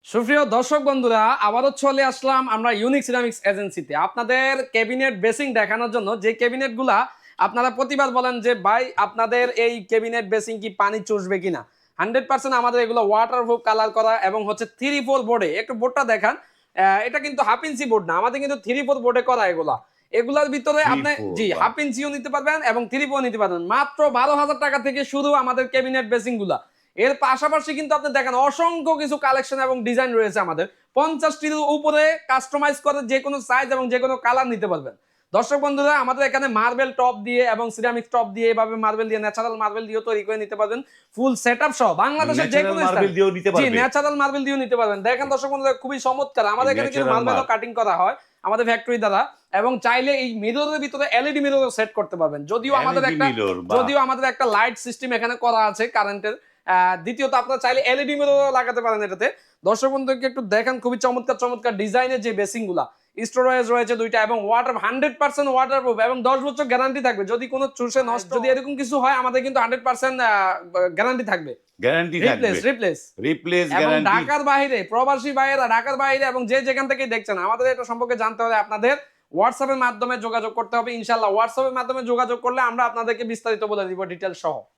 সুপ্রিয় দর্শক বন্ধুরা, আবারও চলে আসলাম আমরা ইউনিক সিরামিক্স এজেন্সিতে আপনাদের ক্যাবিনেট বেসিং দেখানোর জন্য। যে ক্যাবিনেটগুলা আপনারা প্রতিবার বলেন যে ভাই আপনাদের এই ক্যাবিনেট বেসিং কি পানি চুষবে কিনা। 100% আমাদের এগুলো ওয়াটারপ্রুফ কালার করা এবং হচ্ছে 3/4 বোর্ডে। একটু বোর্ডটা দেখান। এটা কিন্তু হাফ ইঞ্চি বোর্ড না, আমাদের কিন্তু 3/4 বোর্ডে করা এগুলা। এগুলার ভিতরে থ্রি আপনি ফোর জি বা হাফ ইঞ্চিও নিতে পারবেন এবং 3/4 নিতে পারবেন মাত্র 12,000 টাকা থেকে শুরু আমাদের ক্যাবিনেট বেসিং গুলা। এর পাশাপাশি কিন্তু আপনি দেখেন অসংখ্য কিছু কালেকশন এবং ডিজাইন রয়েছে আমাদের। 50টির উপরে কাস্টমাইজ করে যে কোনো সাইজ এবং যে কোনো কালার নিতে পারবেন। দর্শক বন্ধুরা, আমাদের এখানে মার্বেল টপ দিয়ে এবং সিরামিক টপ দিয়ে এভাবে মার্বেল দিয়ে ন্যাচারাল মার্বেল দিয়েও তৈরি করে নিতে পারবেন। ফুল সেটআপ সহ বাংলাদেশের যে ন্যাচারাল কোনো মার্বেল স্থানে দিয়েও নিতে জি পারবে। ন্যাচারাল মার্বেল দিয়েও নিতে পারবেন। দেখেন দর্শক বন্ধুরা, খুবই চমৎকার। আমাদের এখানে কিন্তু ন্যাচারাল মার্বেলও কাটিং করা হয় আমাদের ফ্যাক্টরি দ্বারা, এবং চাইলে এই মিররের ভিতরে এলইডি মিররও সেট করতে পারবেন। এলইডি মিরর বা যদিও আমাদের একটা লাইট সিস্টেম এখানে করা আছে কারেন্টের। দ্বিতীয়ত আপনারা চাইলে এলইডি মিররও লাগাতে পারেন এটাতে। দর্শক বন্ধুকে একটু দেখেন, খুবই চমৎকার চমৎকার ডিজাইনের যে বেসিং গুলা। স্টোরেজ রয়েছে দুইটা এবং 100% ওয়াটারপ্রুফ এবং 10 বছর গ্যারান্টি থাকবে। যদি কোনো চুষে নষ্ট যদি এরকম কিছু হয়, আমাদের কিন্তু 100% গ্যারান্টি থাকবে। গ্যারান্টি থাকবে। রিপ্লেস রিপ্লেস এবং গ্যারান্টি। ঢাকার বাইরে প্রবাসী ভাইয়েরা, ঢাকার বাইরে এবং যে যেখান থেকে দেখছেন, আমাদের এটা সম্পর্কে জানতে হলে আপনাদের হোয়াটসঅ্যাপের মাধ্যমে যোগাযোগ করতে হবে। ইনশাআল্লাহ হোয়াটসঅ্যাপের মাধ্যমে যোগাযোগ করলে আমরা আপনাদেরকে বিস্তারিত বলে দিব, ডিটেইলস সহ।